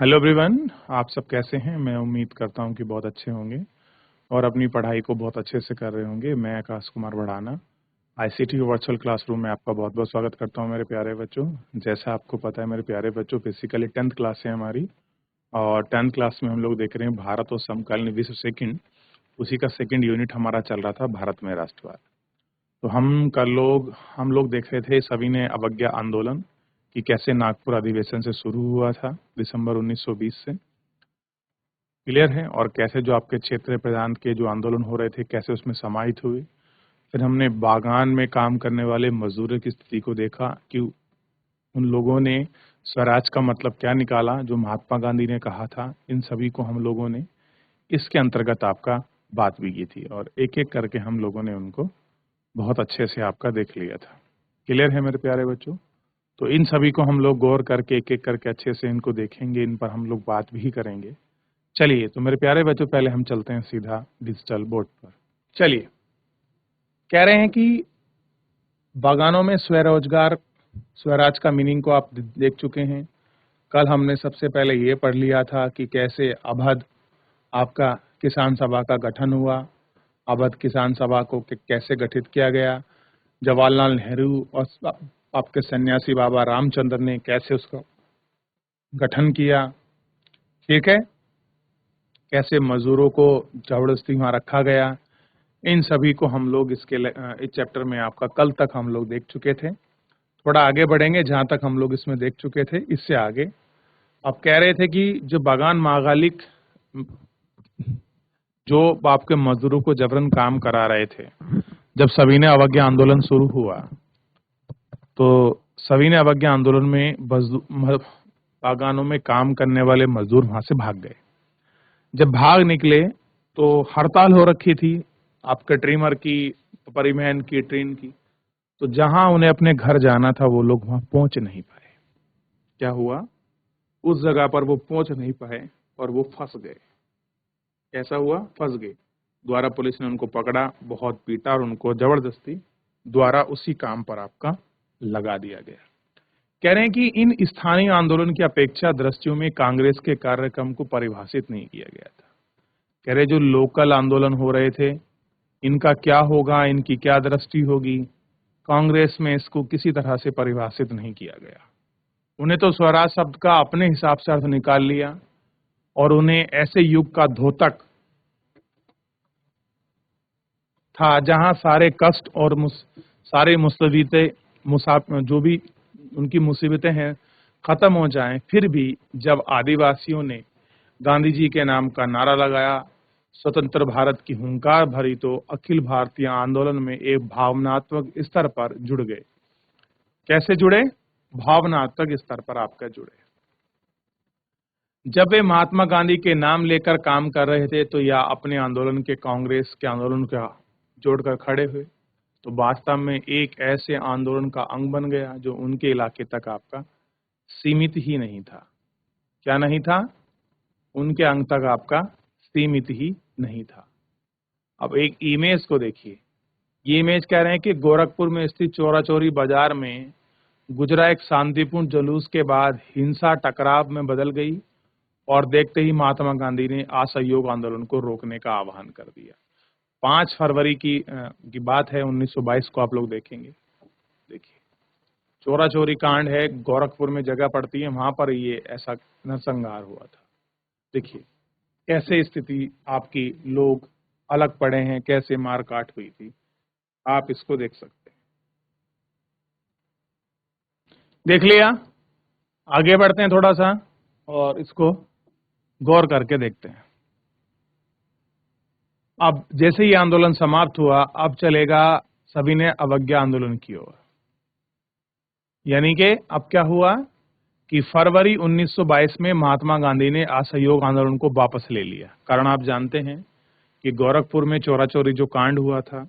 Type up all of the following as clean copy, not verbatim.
Hello everyone, आप सब कैसे हैं? मैं उम्मीद करता हूं कि बहुत अच्छे होंगे और अपनी पढ़ाई को बहुत अच्छे से कर रहे होंगे। मैं Akash Kumar Bhadana ICT virtual classroom में आपका बहुत बहुत स्वागत करता हूं मेरे प्यारे बच्चों। जैसा आपको पता है मेरे प्यारे बच्चों, बेसिकली 10th क्लास है हमारी और 10th क्लास में हम लोग देख रहे हैं भारत और समकालीन विश्व सेकंड। उसी का सेकंड यूनिट हमारा चल रहा था, भारत में राष्ट्रवाद। तो हम लोग देख रहे थे सविनय अवज्ञा आंदोलन कि कैसे नागपुर अधिवेशन से शुरू हुआ था दिसंबर 1920 से, क्लियर है, और कैसे जो आपके क्षेत्रीय प्रधान के जो आंदोलन हो रहे थे कैसे उसमें समाहित हुए। फिर हमने बागान में काम करने वाले मजदूरों की स्थिति को देखा कि उन लोगों ने स्वराज का मतलब क्या निकाला जो महात्मा गांधी ने कहा था। इन सभी को हम लोगों ने इसके अंतर्गत आपका बात भी की थी और एक एक करके हम लोगों ने उनको बहुत अच्छे से आपका देख लिया था। क्लियर है मेरे प्यारे बच्चों? तो इन सभी को हम लोग गौर करके एक एक करके अच्छे से इनको देखेंगे, इन पर हम लोग बात भी करेंगे। चलिए, तो मेरे प्यारे बच्चों पहले हम चलते हैं सीधा डिजिटल बोर्ड पर। चलिए, कह रहे हैं कि बागानों में स्वरोजगार स्वराज का मीनिंग को आप देख चुके हैं। कल हमने सबसे पहले ये पढ़ लिया था कि कैसे अवध आपका किसान सभा का गठन हुआ। अवध किसान सभा को कैसे गठित किया गया, जवाहरलाल नेहरू और आपके सन्यासी बाबा रामचंद्र ने कैसे उसका गठन किया, ठीक है, कैसे मजदूरों को जबरदस्ती वहां रखा गया। इन सभी को हम लोग इस चैप्टर में आपका कल तक हम लोग देख चुके थे। थोड़ा आगे बढ़ेंगे, जहां तक हम लोग इसमें देख चुके थे इससे आगे। अब कह रहे थे कि जो बागान मागालिक जो आपके मजदूरों को जबरन काम करा रहे थे, जब सविनय अवज्ञा आंदोलन शुरू हुआ तो सविनय अवज्ञा आंदोलन में बागानों में काम करने वाले मजदूर वहां से भाग गए। जब भाग निकले तो हड़ताल हो रखी थी आपके ट्रिमर की, परिवहन की, ट्रेन की। तो जहां उन्हें अपने घर जाना था वो लोग वहां पहुंच नहीं पाए। क्या हुआ? उस जगह पर वो पहुंच नहीं पाए और वो फंस गए। कैसा हुआ? फंस गए। द्वारा पुलिस ने उनको पकड़ा, बहुत पीटा और उनको जबरदस्ती द्वारा उसी काम पर आपका लगा दिया गया। कह रहे हैं कि इन स्थानीय आंदोलन की अपेक्षा दृष्टियों में कांग्रेस के कार्यक्रम को परिभाषित नहीं किया गया था। कह रहे जो लोकल आंदोलन हो रहे थे इनका क्या होगा, इनकी क्या दृष्टि होगी, कांग्रेस में इसको किसी तरह से परिभाषित नहीं किया गया। उन्हें तो स्वराज शब्द का अपने हिसाब से अर्थ निकाल लिया और उन्हें ऐसे युग का द्योतक था जहां सारे कष्ट और सारे मुसीबतें जो भी उनकी मुसीबतें हैं खत्म हो जाएं। फिर भी जब आदिवासियों ने गांधी जी के नाम का नारा लगाया, स्वतंत्र भारत की हुंकार भरी, तो अखिल भारतीय आंदोलन में एक भावनात्मक स्तर पर जुड़ गए। कैसे जुड़े? भावनात्मक स्तर पर आपका जुड़े। जब वे महात्मा गांधी के नाम लेकर काम कर रहे थे तो या अपने आंदोलन के कांग्रेस के आंदोलन का जोड़कर खड़े हुए, तो वास्तव में एक ऐसे आंदोलन का अंग बन गया जो उनके इलाके तक आपका सीमित ही नहीं था। क्या नहीं था? उनके अंग तक आपका सीमित ही नहीं था। अब एक इमेज को देखिए। ये इमेज कह रहे हैं कि गोरखपुर में स्थित चौरा चौरी बाजार में गुजरा एक शांतिपूर्ण जुलूस के बाद हिंसा टकराव में बदल गई और देखते ही महात्मा गांधी ने असहयोग आंदोलन को रोकने का आह्वान कर दिया। 5 फरवरी की बात है, 1922 को आप लोग देखेंगे। देखिए, चौरा चौरी कांड है, गोरखपुर में जगह पड़ती है, वहां पर ये ऐसा नरसंहार हुआ था। देखिए कैसे स्थिति आपकी, लोग अलग पड़े हैं, कैसे मारकाट हुई थी, आप इसको देख सकते हैं। देख लिया? आगे बढ़ते हैं थोड़ा सा और इसको गौर करके देखते हैं। अब जैसे ही आंदोलन समाप्त हुआ, अब चलेगा सविनय अवज्ञा आंदोलन की ओर। यानी कि अब क्या हुआ कि फरवरी 1922 में महात्मा गांधी ने असहयोग आंदोलन को वापस ले लिया। कारण आप जानते हैं कि गोरखपुर में चौरा चौरी जो कांड हुआ था,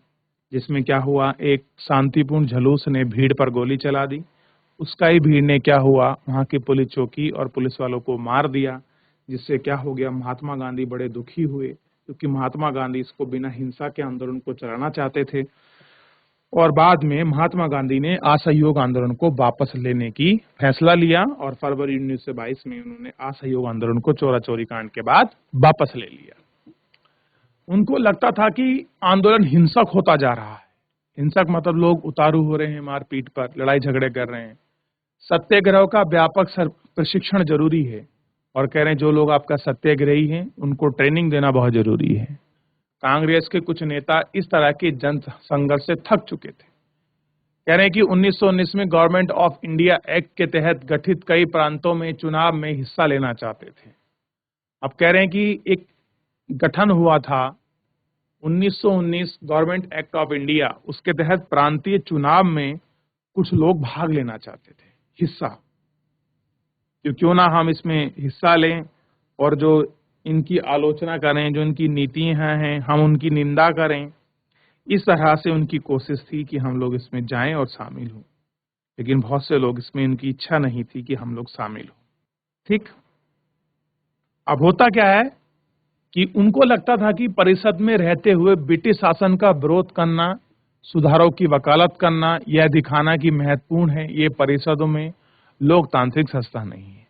जिसमें क्या हुआ, एक शांतिपूर्ण जुलूस ने भीड़ पर गोली चला दी। उसका ही भीड़ ने क्या हुआ, वहां की पुलिस चौकी और पुलिस वालों को मार दिया, जिससे क्या हो गया, महात्मा गांधी बड़े दुखी हुए क्योंकि महात्मा गांधी इसको बिना हिंसा के आंदोलन को चलाना चाहते थे और बाद में महात्मा गांधी ने असहयोग आंदोलन को वापस लेने की फैसला लिया और फरवरी 1922 में उन्होंने असहयोग आंदोलन को चोरा चोरी कांड के बाद वापस ले लिया। उनको लगता था कि आंदोलन हिंसक होता जा रहा है। हिंसक मतलब लोग उतारू हो रहे हैं, मारपीट पर लड़ाई झगड़े कर रहे हैं। सत्याग्रह का व्यापक प्रशिक्षण जरूरी है और कह रहे हैं जो लोग आपका सत्याग्रही हैं उनको ट्रेनिंग देना बहुत जरूरी है। कांग्रेस के कुछ नेता इस तरह के जन संघर्ष से थक चुके थे। कह रहे हैं कि 1919 में गवर्नमेंट ऑफ इंडिया एक्ट के तहत गठित कई प्रांतों में चुनाव में हिस्सा लेना चाहते थे। अब कह रहे हैं कि एक गठन हुआ था 1919 गवर्नमेंट एक्ट ऑफ इंडिया, उसके तहत प्रांतीय चुनाव में कुछ लोग भाग लेना चाहते थे, हिस्सा, क्यों ना हम इसमें हिस्सा लें और जो इनकी आलोचना करें, जो इनकी नीतियां हैं हम उनकी निंदा करें। इस तरह से उनकी कोशिश थी कि हम लोग इसमें जाएं और शामिल हों, लेकिन बहुत से लोग इसमें, इनकी इच्छा नहीं थी कि हम लोग शामिल हों। ठीक, अब होता क्या है कि उनको लगता था कि परिषद में रहते हुए ब्रिटिश शासन का विरोध करना, सुधारों की वकालत करना, यह दिखाना कि महत्वपूर्ण है ये परिषदों में लोकतांत्रिक संस्था नहीं है।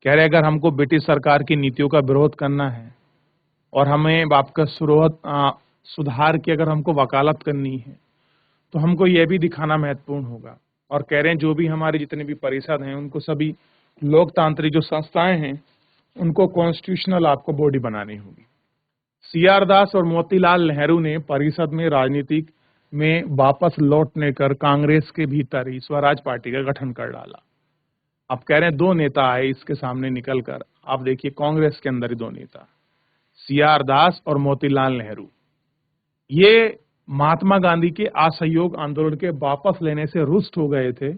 कह रहे अगर हमको ब्रिटिश सरकार की नीतियों का विरोध करना है और हमें वापस सुधार की अगर हमको वकालत करनी है तो हमको यह भी दिखाना महत्वपूर्ण होगा। और कह रहे हैं जो भी हमारी जितने भी परिषद हैं उनको सभी लोकतांत्रिक जो संस्थाएं हैं उनको कॉन्स्टिट्यूशनल आपको बॉडी बनानी होगी। CR दास और मोतीलाल नेहरू ने परिषद में राजनीतिक में वापस लौटने कर कांग्रेस के भीतर ही स्वराज पार्टी का गठन कर डाला। अब कह रहे हैं दो नेता आए इसके सामने निकलकर, आप देखिए कांग्रेस के अंदर ही दो नेता, CR दास और मोतीलाल नेहरू, ये महात्मा गांधी के असहयोग आंदोलन के वापस लेने से रुष्ट हो गए थे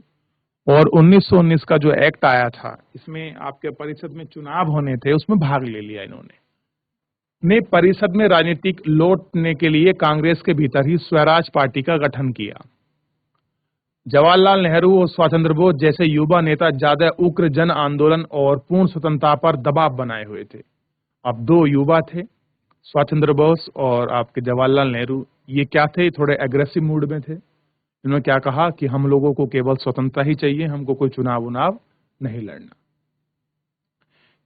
और 1919 का जो एक्ट आया था इसमें आपके परिषद में चुनाव होने थे, उसमें भाग ले लिया इन्होंने। परिषद में राजनीतिक लौटने के लिए कांग्रेस के भीतर ही स्वराज पार्टी का गठन किया। जवाहरलाल नेहरू और सुभाष चंद्र बोस जैसे युवा नेता ज्यादा उग्र जन आंदोलन और पूर्ण स्वतंत्रता पर दबाव बनाए हुए थे। अब दो युवा थे, सुभाष चंद्र बोस और आपके जवाहरलाल नेहरू, ये क्या थे, थोड़े एग्रेसिव मूड में थे। इन्होंने क्या कहा कि हम लोगों को केवल स्वतंत्रता ही चाहिए, हमको कोई चुनाव नहीं लड़ना।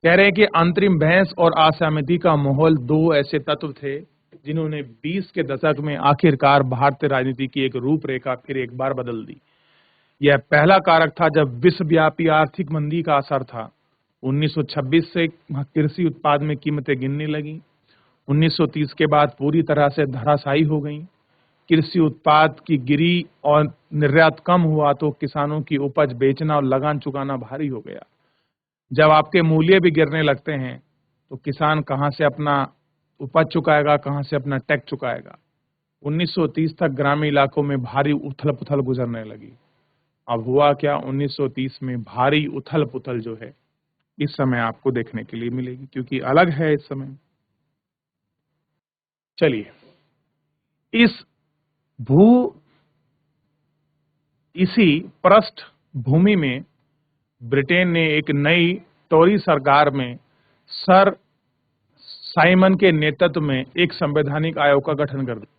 कह रहे हैं कि अंतरिम बहस और असहमति का माहौल दो ऐसे तत्व थे जिन्होंने 20 के दशक में आखिरकार भारतीय राजनीति की एक रूपरेखा फिर एक बार बदल दी। यह पहला कारक था जब विश्वव्यापी आर्थिक मंदी का असर था। 1926 से कृषि उत्पाद में कीमतें गिरने लगी। 1930 के बाद पूरी तरह से धराशायी हो गई। कृषि उत्पाद की गिरी और निर्यात कम हुआ तो किसानों की उपज बेचना और लगान चुकाना भारी हो गया। जब आपके मूल्य भी गिरने लगते हैं तो किसान कहां से अपना उपज चुकाएगा, कहां से अपना टैक्स चुकाएगा। 1930 तक ग्रामीण इलाकों में भारी उथल पुथल गुजरने लगी। अब हुआ क्या, 1930 में भारी उथल पुथल जो है इस समय आपको देखने के लिए मिलेगी, क्योंकि अलग है इस समय। चलिए, इसी पृष्ठभूमि में ब्रिटेन ने एक नई टोरी सरकार में सर साइमन के नेतृत्व में एक संवैधानिक आयोग का गठन कर दिया।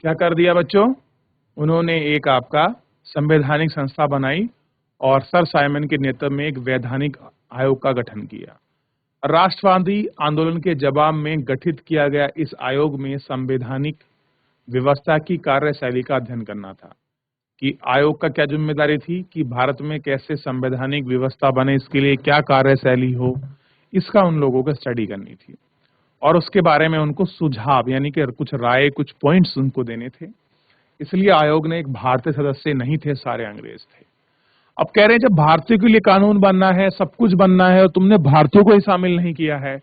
क्या कर दिया बच्चों, उन्होंने एक आपका संवैधानिक संस्था बनाई और सर साइमन के नेतृत्व में एक वैधानिक आयोग का गठन किया। राष्ट्रवादी आंदोलन के जवाब में गठित किया गया इस आयोग में संवैधानिक व्यवस्था की कार्यशैली का अध्ययन करना था कि आयोग का क्या जिम्मेदारी थी कि भारत में कैसे संवैधानिक व्यवस्था बने, इसके लिए क्या कार्यशैली हो, इसका उन लोगों को स्टडी करनी थी और उसके बारे में उनको सुझाव यानी कि कुछ राय, कुछ पॉइंट्स उनको देने थे। इसलिए आयोग ने एक भारतीय सदस्य नहीं थे, सारे अंग्रेज थे। अब कह रहे हैं जब भारतीयों के लिए कानून बनना है, सब कुछ बनना है और तुमने भारतीयों को ही शामिल नहीं किया है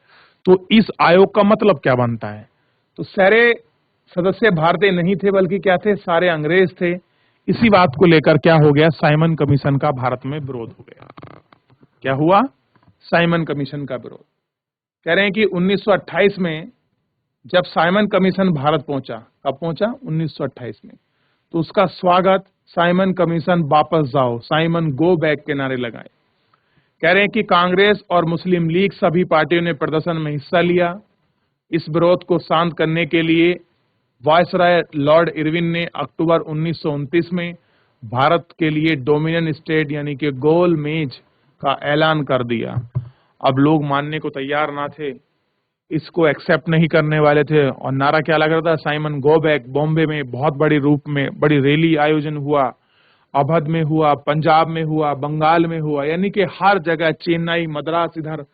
तो इस आयोग का मतलब क्या बनता है। तो सारे सदस्य भारतीय नहीं थे बल्कि क्या थे, सारे अंग्रेज थे। इसी बात को लेकर क्या हो गया, साइमन कमीशन का भारत में विरोध हो गया। क्या हुआ, साइमन कमीशन का विरोध। कह रहे हैं कि 1928 में जब साइमन कमीशन भारत पहुंचा, कब पहुंचा, 1928 में, तो उसका स्वागत साइमन कमीशन वापस जाओ, साइमन गो बैक के नारे लगाए। कह रहे हैं कि कांग्रेस और मुस्लिम लीग सभी पार्टियों ने प्रदर्शन में हिस्सा लिया। इस विरोध को शांत करने के लिए वायसराय लॉर्ड इरविन ने अक्टूबर 1929 में भारत के लिए डोमिनियन स्टेट यानी कि गोल मेज का ऐलान कर दिया। अब लोग मानने को तैयार ना थे, इसको एक्सेप्ट नहीं करने वाले थे और नारा क्या लग रहा था, साइमन गो बैक। बॉम्बे में बहुत बड़ी रूप में बड़ी रैली आयोजन हुआ, अवध में हुआ, पंजाब में हुआ, बंगाल में हुआ, यानी कि हर जगह, चेन्नई, मद्रास, इधर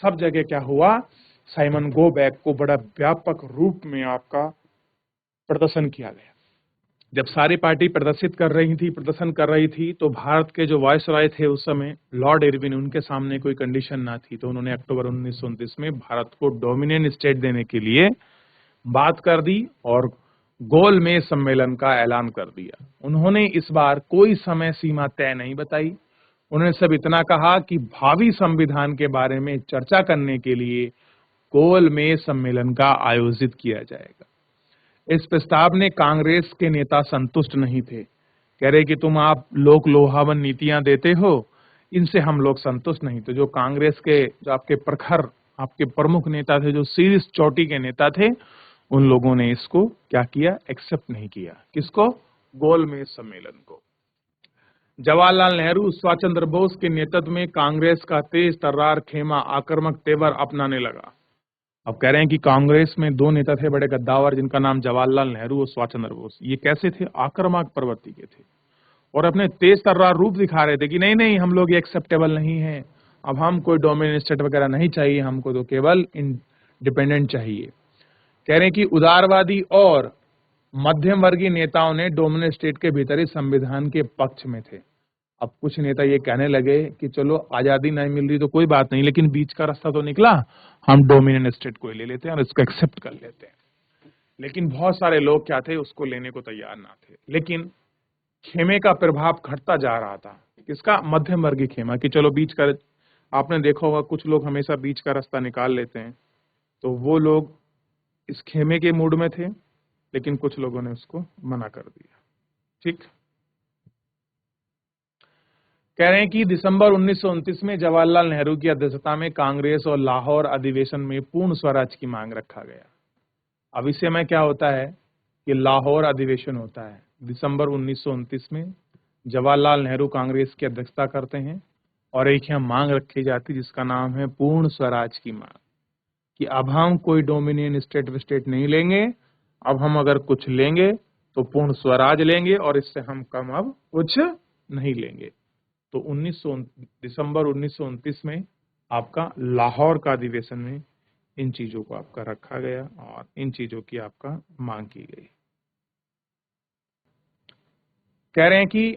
सब जगह क्या हुआ, साइमन गो बैक को बड़ा व्यापक रूप में आपका प्रदर्शन किया गया। जब सारी पार्टी प्रदर्शन कर रही थी तो भारत के जो वायसराय थे उस समय लॉर्ड इरविन, उनके सामने कोई कंडीशन ना थी, तो उन्होंने अक्टूबर 1929 में भारत को डोमिनियन स्टेट देने के लिए बात कर दी और गोल मेज सम्मेलन का ऐलान कर दिया। उन्होंने इस बार कोई समय सीमा तय नहीं बताई, उन्होंने सब इतना कहा कि भावी संविधान के बारे में चर्चा करने के लिए गोल मेज सम्मेलन का आयोजित किया जाएगा। इस प्रस्ताव ने कांग्रेस के नेता संतुष्ट नहीं थे, कह रहे कि तुम आप लोक लोहावन नीतियां देते हो, इनसे हम लोग संतुष्ट नहीं। तो जो कांग्रेस के जो आपके प्रखर, आपके प्रमुख नेता थे, जो शीर्ष चोटी के नेता थे, उन लोगों ने इसको क्या किया, एक्सेप्ट नहीं किया। किसको? गोलमेज सम्मेलन को। जवाहरलाल नेहरू, सुभाष चंद्र बोस के नेतृत्व में कांग्रेस का तेज तर्रार खेमा आक्रामक तेवर अपनाने लगा। अब कह रहे हैं कि कांग्रेस में दो नेता थे बड़े गद्दावर, जिनका नाम जवाहरलाल नेहरू और सुभाष चंद्र बोस। ये कैसे थे? आक्रामक प्रवृत्ति के थे और अपने तेज तर्रार रूप दिखा रहे थे कि नहीं नहीं, हम लोग ये एक्सेप्टेबल नहीं है, अब हम कोई डोमिनियन स्टेट वगैरह नहीं चाहिए, हमको तो केवल इंडिपेंडेंट चाहिए। कह रहे हैं कि उदारवादी और मध्यम वर्गीय नेताओं ने डोमिनियन स्टेट के भीतर ही संविधान के पक्ष में थे। अब कुछ नेता ये कहने लगे कि चलो आजादी नहीं मिल रही तो कोई बात नहीं, लेकिन बीच का रास्ता तो निकला, हम डोमिनियन स्टेट को ले लेते हैं और इसको एक्सेप्ट कर लेते हैं। लेकिन बहुत सारे लोग क्या थे, उसको लेने को तैयार ना थे। लेकिन खेमे का प्रभाव घटता जा रहा था। किसका? मध्यम वर्गीय खेमा, कि चलो बीच का, आपने देखा होगा कुछ लोग हमेशा बीच का रास्ता निकाल लेते हैं, तो वो लोग इस खेमे के मूड में थे, लेकिन कुछ लोगों ने उसको मना कर दिया। ठीक, कह रहे हैं कि दिसंबर 1929 में जवाहरलाल नेहरू की अध्यक्षता में कांग्रेस और लाहौर अधिवेशन में पूर्ण स्वराज की मांग रखा गया। अब इस समय क्या होता है कि लाहौर अधिवेशन होता है दिसंबर 1929 में, जवाहरलाल नेहरू कांग्रेस की अध्यक्षता करते हैं और एक यहाँ मांग रखी जाती है जिसका नाम है पूर्ण स्वराज की मांग, कि अब हम कोई डोमिनियन स्टेट नहीं लेंगे, अब हम अगर कुछ लेंगे तो पूर्ण स्वराज लेंगे और इससे हम कम अब कुछ नहीं लेंगे। तो दिसंबर 1929 में आपका लाहौर का अधिवेशन में इन चीजों को आपका रखा गया और इन चीजों की आपका मांग की गई। कह रहे हैं कि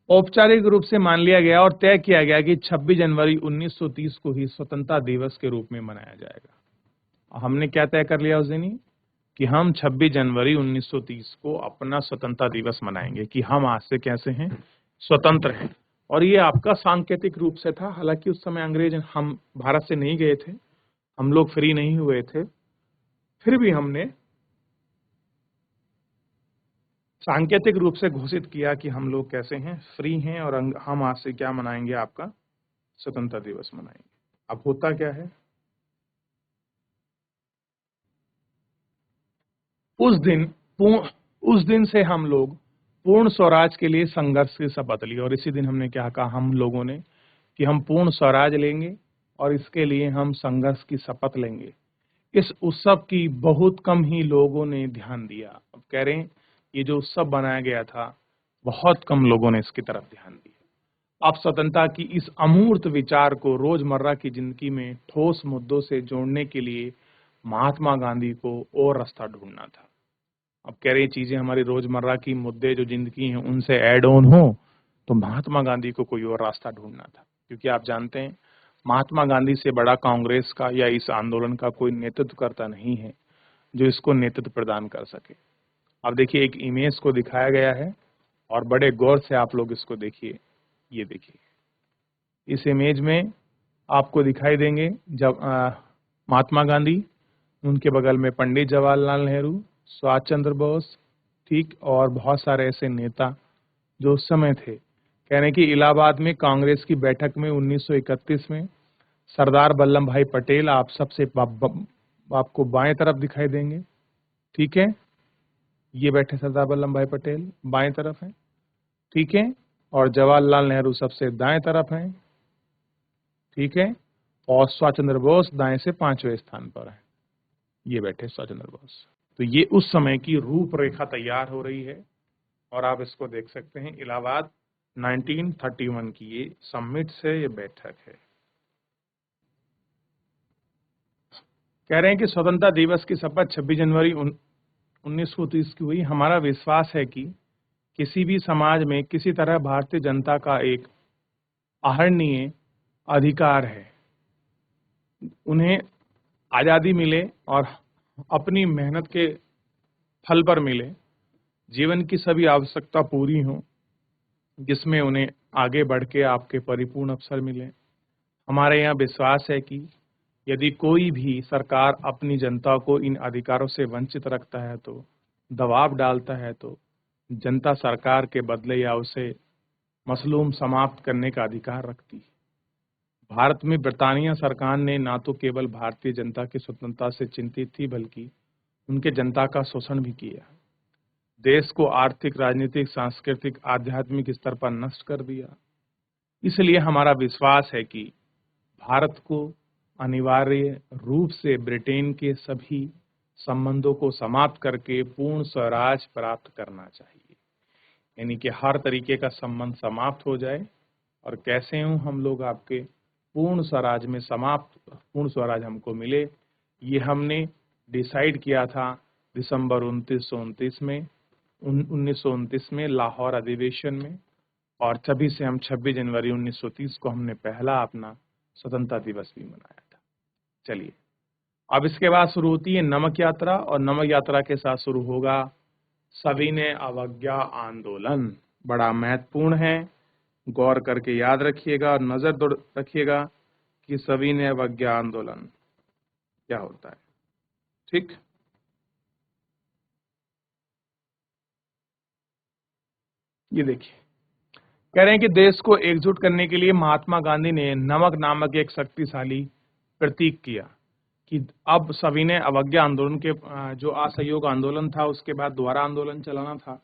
औपचारिक रूप से मान लिया गया और तय किया गया कि 26 जनवरी 1930 को ही स्वतंत्रता दिवस के रूप में मनाया जाएगा। हमने क्या तय कर लिया उस दिन ही, कि हम 26 जनवरी 1930 को अपना स्वतंत्रता दिवस मनाएंगे, कि हम आज से कैसे हैं, स्वतंत्र हैं। और ये आपका सांकेतिक रूप से था, हालांकि उस समय अंग्रेज हम भारत से नहीं गए थे, हम लोग फ्री नहीं हुए थे, फिर भी हमने सांकेतिक रूप से घोषित किया कि हम लोग कैसे हैं, फ्री हैं और हम आज से क्या मनाएंगे, आपका स्वतंत्रता दिवस मनाएंगे। अब होता क्या है, उस दिन से हम लोग पूर्ण स्वराज के लिए संघर्ष की शपथ ली और इसी दिन हमने क्या कहा, हम लोगों ने, कि हम पूर्ण स्वराज लेंगे और इसके लिए हम संघर्ष की शपथ लेंगे। इस उत्सव की बहुत कम ही लोगों ने ध्यान दिया। अब कह रहे हैं ये जो उत्सव बनाया गया था, बहुत कम लोगों ने इसकी तरफ ध्यान दिया। अब स्वतंत्रता की इस अमूर्त विचार को रोजमर्रा की जिंदगी में ठोस मुद्दों से जोड़ने के लिए महात्मा गांधी को और रास्ता ढूंढना था। अब कह रही चीजें हमारी रोजमर्रा की मुद्दे जो जिंदगी हैं उनसे ऐड ऑन हो, तो महात्मा गांधी को कोई और रास्ता ढूंढना था। क्योंकि आप जानते हैं महात्मा गांधी से बड़ा कांग्रेस का या इस आंदोलन का कोई नेतृत्व करता नहीं है जो इसको नेतृत्व प्रदान कर सके। अब देखिए एक इमेज को दिखाया गया है और बड़े गौर से आप लोग इसको देखिए। ये देखिए इस इमेज में आपको दिखाई देंगे जब महात्मा गांधी, उनके बगल में पंडित जवाहरलाल नेहरू, सुभाष चंद्र बोस, ठीक, और बहुत सारे ऐसे नेता जो उस समय थे। कह रहे हैं कि इलाहाबाद में कांग्रेस की बैठक में 1931 में सरदार वल्लभ भाई पटेल आप सबसे आपको बाएं तरफ दिखाई देंगे, ठीक है। ये बैठे सरदार वल्लभ भाई पटेल बाएं तरफ हैं, ठीक है। और जवाहरलाल नेहरू सबसे दाएं तरफ हैं, ठीक है। और सुभाष चंद्र बोस दाएं से 5वें स्थान पर है, ये बैठे सुभाष चंद्र बोस। तो ये उस समय की रूपरेखा तैयार हो रही है और आप इसको देख सकते हैं। इलाहाबाद 1931 की ये समिट से ये बैठक है। कह रहे हैं कि स्वतंत्रता दिवस की शपथ 26 जनवरी 1930 की हुई। हमारा विश्वास है कि किसी भी समाज में किसी तरह भारतीय जनता का एक आहरणीय अधिकार है, उन्हें आज़ादी मिले और अपनी मेहनत के फल पर मिले, जीवन की सभी आवश्यकता पूरी हो, जिसमें उन्हें आगे बढ़ के आपके परिपूर्ण अवसर मिले। हमारे यहाँ विश्वास है कि यदि कोई भी सरकार अपनी जनता को इन अधिकारों से वंचित रखता है, तो दबाव डालता है, तो जनता सरकार के बदले या उसे मसलूम समाप्त करने का अधिकार रखती है। भारत में ब्रिटानिया सरकार ने ना तो केवल भारतीय जनता की स्वतंत्रता से चिंतित थी, बल्कि उनके जनता का शोषण भी किया। देश को आर्थिक, राजनीतिक, सांस्कृतिक, आध्यात्मिक स्तर पर नष्ट कर दिया। इसलिए हमारा विश्वास है कि भारत को अनिवार्य रूप से ब्रिटेन के सभी संबंधों को समाप्त करके पूर्ण स्वराज प्राप्त करना चाहिए, यानी कि हर तरीके का संबंध समाप्त हो जाए। और कैसे हूँ हम लोग आपके पूर्ण स्वराज में पूर्ण स्वराज हमको मिले, ये हमने डिसाइड किया था दिसंबर 1929 में 1929 में लाहौर अधिवेशन में। और तभी से हम 26 जनवरी 1930 को हमने पहला अपना स्वतंत्रता दिवस भी मनाया था। चलिए, अब इसके बाद शुरू होती है नमक यात्रा, और नमक यात्रा के साथ शुरू होगा सविनय अवज्ञा आंदोलन। बड़ा महत्वपूर्ण है, गौर करके याद रखिएगा और नजर रखिएगा कि सविनय अवज्ञा आंदोलन क्या होता है, ठीक। ये देखिए, कह रहे हैं कि देश को एकजुट करने के लिए महात्मा गांधी ने नमक नामक एक शक्तिशाली प्रतीक किया कि अब सविनय अवज्ञा आंदोलन के जो असहयोग आंदोलन था, उसके बाद दोबारा आंदोलन चलाना था,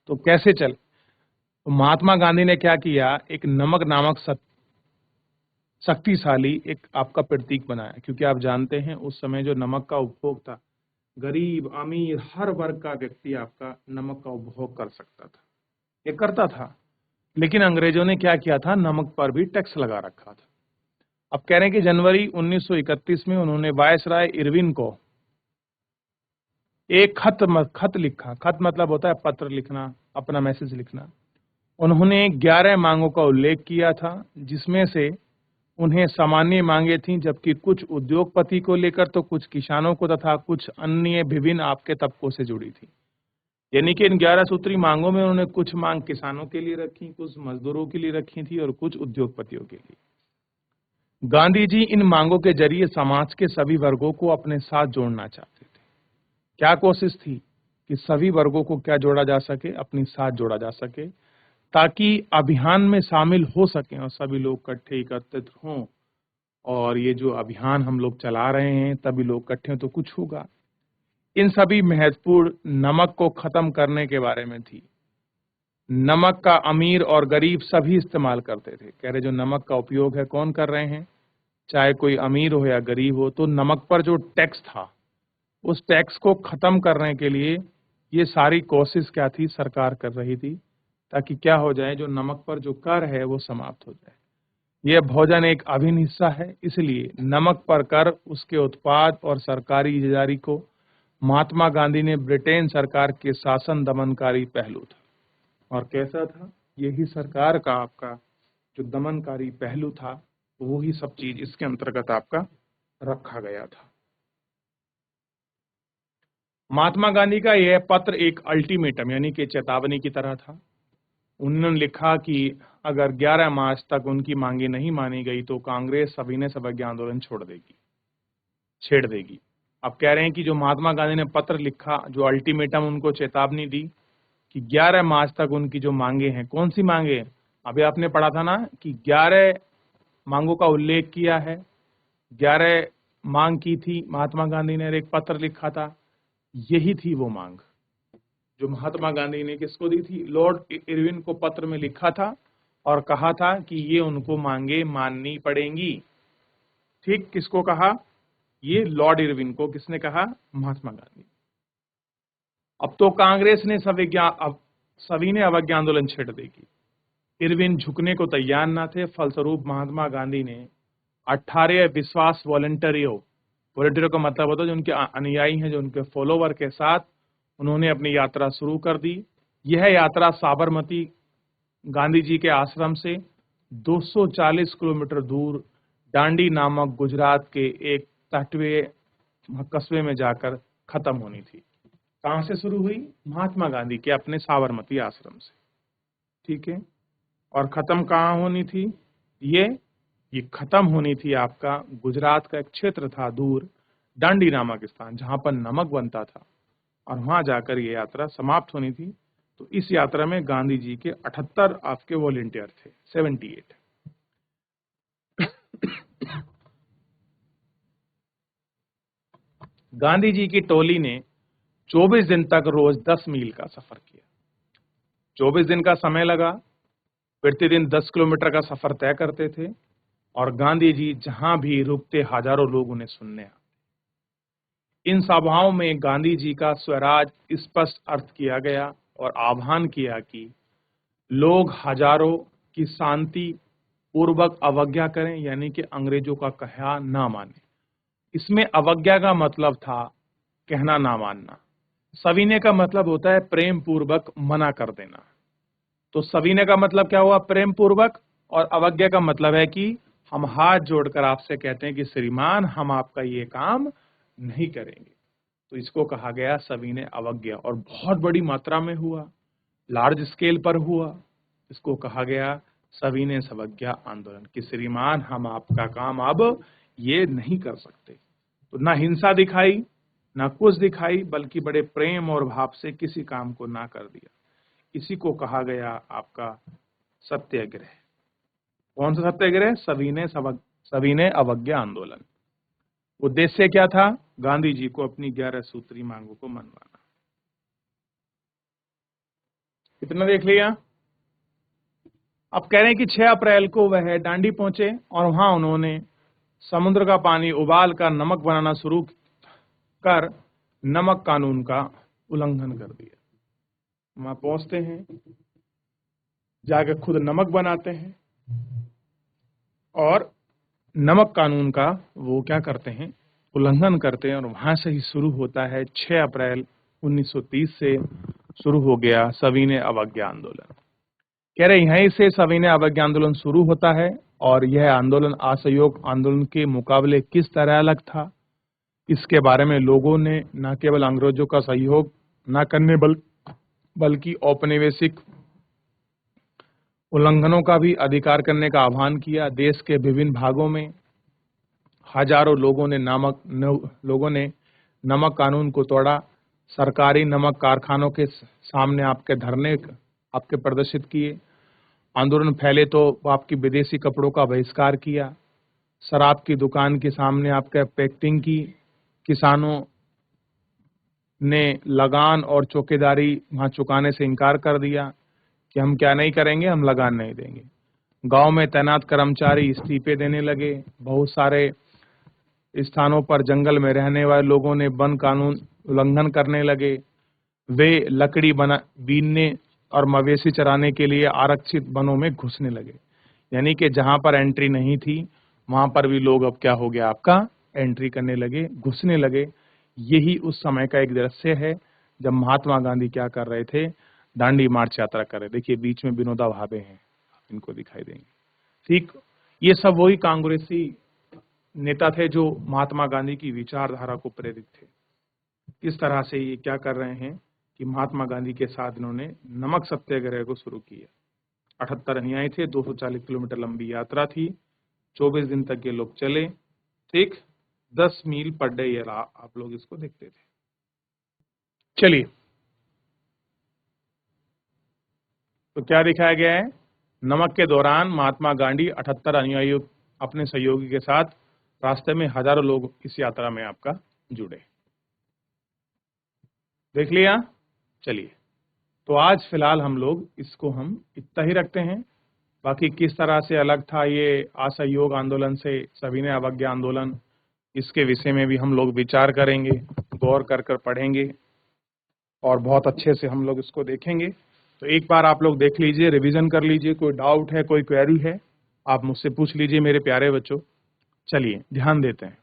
तो कैसे चले। तो महात्मा गांधी ने क्या किया, एक नमक नामक शक्तिशाली एक आपका प्रतीक बनाया, क्योंकि आप जानते हैं उस समय जो नमक का उपभोग था, गरीब अमीर हर वर्ग का व्यक्ति आपका नमक का उपभोग कर सकता था, ये करता था। लेकिन अंग्रेजों ने क्या किया था, नमक पर भी टैक्स लगा रखा था। अब कह रहे हैं कि जनवरी 1931 में उन्होंने वायसराय इरविन को एक खत लिखा। खत मतलब होता है पत्र लिखना, अपना मैसेज लिखना। उन्होंने 11 मांगों का उल्लेख किया था, जिसमें से उन्हें सामान्य मांगे थीं, जबकि कुछ उद्योगपति को लेकर तो कुछ किसानों को तथा कुछ अन्य विभिन्न आपके तबकों से जुड़ी थी। यानी कि इन 11 सूत्री मांगों में उन्होंने कुछ मांग किसानों के लिए रखी, कुछ मजदूरों के लिए रखी थी और कुछ उद्योगपतियों के लिए। गांधी जी इन मांगों के जरिए समाज के सभी वर्गों को अपने साथ जोड़ना चाहते थे। क्या कोशिश थी कि सभी वर्गों को क्या जोड़ा जा सके, अपने साथ जोड़ा जा सके, ताकि अभियान में शामिल हो सकें और सभी लोग इकट्ठे एकत्रित हों। और ये जो अभियान हम लोग चला रहे हैं, तभी लोग इकट्ठे तो कुछ होगा। इन सभी महत्वपूर्ण नमक को खत्म करने के बारे में थी। नमक का अमीर और गरीब सभी इस्तेमाल करते थे। कह रहे जो नमक का उपयोग है कौन कर रहे हैं, चाहे कोई अमीर हो या गरीब हो। तो नमक पर जो टैक्स था, उस टैक्स को खत्म करने के लिए ये सारी कोशिश क्या थी, सरकार कर रही थी, ताकि क्या हो जाए, जो नमक पर जो कर है वो समाप्त हो जाए। यह भोजन एक अभिन्न हिस्सा है, इसलिए नमक पर कर, उसके उत्पाद और सरकारी ईजारी को महात्मा गांधी ने ब्रिटेन सरकार के शासन दमनकारी पहलू था। और कैसा था, यही सरकार का आपका जो दमनकारी पहलू था, वो ही सब चीज इसके अंतर्गत आपका रखा गया था। महात्मा गांधी का यह पत्र एक अल्टीमेटम यानी कि चेतावनी की तरह था। उन्होंने लिखा कि अगर 11 मार्च तक उनकी मांगे नहीं मानी गई तो कांग्रेस सविनय अवज्ञा आंदोलन छेड़ देगी। अब कह रहे हैं कि जो महात्मा गांधी ने पत्र लिखा, जो अल्टीमेटम उनको चेतावनी दी कि 11 मार्च तक उनकी जो मांगे हैं, कौन सी मांगे, अभी आपने पढ़ा था ना कि 11 मांगों का उल्लेख किया है, 11 मांग की थी महात्मा गांधी ने, एक पत्र लिखा था। यही थी वो मांग जो महात्मा गांधी ने किसको दी थी? लॉर्ड इरविन को पत्र में लिखा था और कहा था कि ये उनको मांगे माननी पड़ेंगी। ठीक, किसको कहा? ये लॉर्ड इरविन को। किसने कहा? महात्मा गांधी। अब तो कांग्रेस ने सभी ने अवज्ञा आंदोलन छेड़ देगी। इरविन झुकने को तैयार न थे, फलस्वरूप महात्मा गांधी ने 18 विश्वास वॉलंटियरों का मतलब होता है जो उनके अनुयायी हैं, जो उनके फॉलोवर के साथ उन्होंने अपनी यात्रा शुरू कर दी। यह यात्रा साबरमती गांधी जी के आश्रम से 240 किलोमीटर दूर डांडी नामक गुजरात के एक तटवीय कस्बे में जाकर खत्म होनी थी। कहां से शुरू हुई? महात्मा गांधी के अपने साबरमती आश्रम से। ठीक है, और खत्म कहां होनी थी? ये खत्म होनी थी आपका गुजरात का एक क्षेत्र था दूर, डांडी नामक स्थान, जहां पर नमक बनता था, और वहां जाकर ये यात्रा समाप्त होनी थी। तो इस यात्रा में गांधी जी के 78 आपके वॉलेंटियर थे, 78। गांधी जी की टोली ने 24 दिन तक रोज 10 मील का सफर किया। 24 दिन का समय लगा। प्रतिदिन 10 किलोमीटर का सफर तय करते थे और गांधी जी जहां भी रुकते हजारों लोग उन्हें सुनने आते। इन सभाओं में गांधी जी का स्वराज स्पष्ट अर्थ किया गया और आह्वान किया कि लोग हजारों की शांति पूर्वक अवज्ञा करें, यानी कि अंग्रेजों का कहा ना माने। इसमें अवज्ञा का मतलब था कहना ना मानना। सविनय का मतलब होता है प्रेम पूर्वक मना कर देना। तो सविनय का मतलब क्या हुआ? प्रेम पूर्वक। और अवज्ञा का मतलब है कि हम हाथ जोड़कर आपसे कहते हैं कि श्रीमान हम आपका ये काम नहीं करेंगे। तो इसको कहा गया सविनय अवज्ञा, और बहुत बड़ी मात्रा में हुआ, लार्ज स्केल पर हुआ। इसको कहा गया सविनय अवज्ञा आंदोलन कि श्रीमान हम आपका काम अब ये नहीं कर सकते। तो ना हिंसा दिखाई, ना कुछ दिखाई, बल्कि बड़े प्रेम और भाव से किसी काम को ना कर दिया। इसी को कहा गया आपका सत्याग्रह। कौन सा सत्याग्रह? सविनय अवज्ञा आंदोलन। उद्देश्य क्या था? गांधी जी को अपनी 11 सूत्री मांगों को मनवाना। कितना देख लिया? अब कह रहे हैं कि 6 अप्रैल को वह डांडी पहुंचे और वहां उन्होंने समुद्र का पानी उबाल कर नमक बनाना शुरू कर नमक कानून का उल्लंघन कर दिया। वहां पहुंचते हैं, जाकर खुद नमक बनाते हैं और नमक कानून का वो क्या करते हैं? उल्लंघन करते हैं। और वहां से ही शुरू होता है 6 अप्रैल 1930 से शुरू हो गया सविनय अवज्ञा आंदोलन। कह रहे यहीं से सविनय अवज्ञा आंदोलन शुरू होता है। और यह आंदोलन असहयोग आंदोलन के मुकाबले किस तरह अलग था, इसके बारे में लोगों ने न केवल अंग्रेजों का सहयोग न करने बल्कि औपनिवेशिक उल्लंघनों का भी अधिकार करने का आह्वान किया। देश के विभिन्न भागों में हजारों लोगों ने नमक कानून को तोड़ा। सरकारी नमक कारखानों के सामने आपके धरने आपके प्रदर्शित किए। आंदोलन फैले तो आपकी विदेशी कपड़ों का बहिष्कार किया। शराब की दुकान के सामने आपके पैकेटिंग की। किसानों ने लगान और चौकीदारी वहां चुकाने से इनकार कर दिया कि हम क्या नहीं करेंगे, हम लगान नहीं देंगे। गांव में तैनात कर्मचारी इस्तीफे देने लगे। बहुत सारे स्थानों पर जंगल में रहने वाले लोगों ने वन कानून उल्लंघन करने लगे। वे लकड़ी बीनने और मवेशी चराने के लिए आरक्षित वनों में घुसने लगे। यानी कि जहां पर एंट्री नहीं थी वहां पर भी लोग अब क्या हो गया आपका एंट्री करने लगे, घुसने लगे। यही उस समय का एक दृश्य है जब महात्मा गांधी क्या कर रहे थे? दांडी मार्च यात्रा कर रहे। देखिए बीच में विनोबा भावे हैं, इनको दिखाई देंगे। ठीक, ये सब वही कांग्रेसी नेता थे जो महात्मा गांधी की विचारधारा को प्रेरित थे। इस तरह से ये क्या कर रहे हैं कि महात्मा गांधी के साथ इन्होंने नमक सत्याग्रह को शुरू किया। 78 अनुयायी थे, 240 किलोमीटर लंबी यात्रा थी, 24 दिन तक ये लोग चले। ठीक, 10 मील पर डे ये आप लोग इसको देखते थे। चलिए, तो क्या दिखाया गया है? नमक के दौरान महात्मा गांधी 78 अनुयायियों अपने सहयोगी के साथ रास्ते में हजारों लोग इस यात्रा में आपका जुड़े। देख लिया? चलिए, तो आज फिलहाल हम लोग इसको इतना ही रखते हैं। बाकी किस तरह से अलग था ये असहयोग आंदोलन से सविनय अवज्ञा आंदोलन, इसके विषय में भी हम लोग विचार करेंगे, गौर कर पढ़ेंगे और बहुत अच्छे से हम लोग इसको देखेंगे। तो एक बार आप लोग देख लीजिए, रिवीजन कर लीजिए, कोई डाउट है, कोई क्वेरी है, आप मुझसे पूछ लीजिए मेरे प्यारे बच्चों। चलिए ध्यान देते हैं।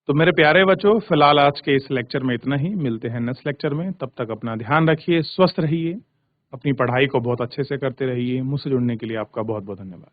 तो मेरे प्यारे बच्चों, फिलहाल आज के इस लेक्चर में इतना ही। मिलते हैं नेक्स्ट लेक्चर में। तब तक अपना ध्यान रखिए, स्वस्थ रहिए, अपनी पढ़ाई को बहुत अच्छे से करते रहिए। मुझसे जुड़ने के लिए आपका बहुत बहुत धन्यवाद।